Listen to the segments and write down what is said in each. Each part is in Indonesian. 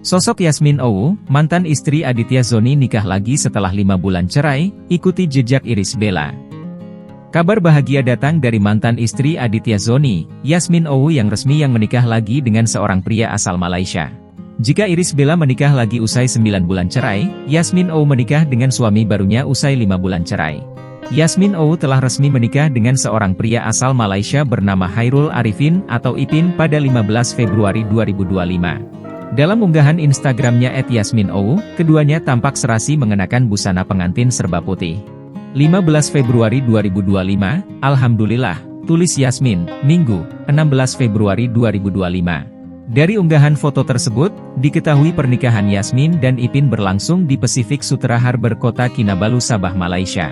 Sosok Yasmin Owu, mantan istri Aditya Zoni nikah lagi setelah 5 bulan cerai, ikuti jejak Irish Bella. Kabar bahagia datang dari mantan istri Aditya Zoni, Yasmin Owu yang resmi menikah lagi dengan seorang pria asal Malaysia. Jika Irish Bella menikah lagi usai 9 bulan cerai, Yasmin Owu menikah dengan suami barunya usai 5 bulan cerai. Yasmin Owu telah resmi menikah dengan seorang pria asal Malaysia bernama Hairul Arifin atau Ipin pada 15 Februari 2025. Dalam unggahan Instagramnya @yasminowu, keduanya tampak serasi mengenakan busana pengantin serba putih. 15 Februari 2025, Alhamdulillah, tulis Yasmin, Minggu, 16 Februari 2025. Dari unggahan foto tersebut, diketahui pernikahan Yasmin dan Ipin berlangsung di Pacific Sutera Harbour Kota Kinabalu, Sabah, Malaysia.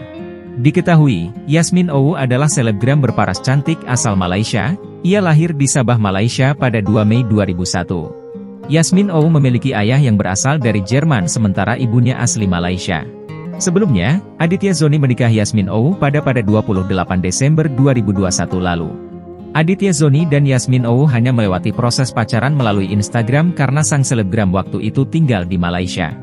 Diketahui, Yasmin Owu adalah selebgram berparas cantik asal Malaysia. Ia lahir di Sabah, Malaysia pada 2 Mei 2001. Yasmin Owu memiliki ayah yang berasal dari Jerman sementara ibunya asli Malaysia. Sebelumnya, Aditya Zoni menikahi Yasmin Owu pada 28 Desember 2021 lalu. Aditya Zoni dan Yasmin Owu hanya melewati proses pacaran melalui Instagram karena sang selebgram waktu itu tinggal di Malaysia.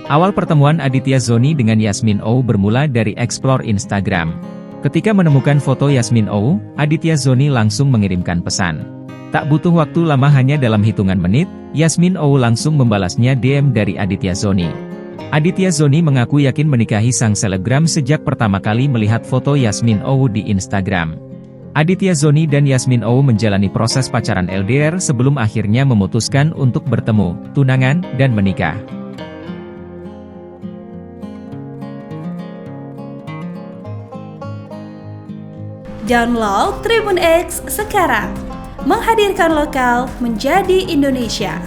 Awal pertemuan Aditya Zoni dengan Yasmin Owu bermula dari explore Instagram. Ketika menemukan foto Yasmin Owu, Aditya Zoni langsung mengirimkan pesan. Tak butuh waktu lama, hanya dalam hitungan menit, Yasmin Owu langsung membalasnya DM dari Aditya Zoni. Aditya Zoni mengaku yakin menikahi sang selebgram sejak pertama kali melihat foto Yasmin Owu di Instagram. Aditya Zoni dan Yasmin Owu menjalani proses pacaran LDR sebelum akhirnya memutuskan untuk bertemu, tunangan, dan menikah. Download Tribun X sekarang, menghadirkan lokal menjadi Indonesia.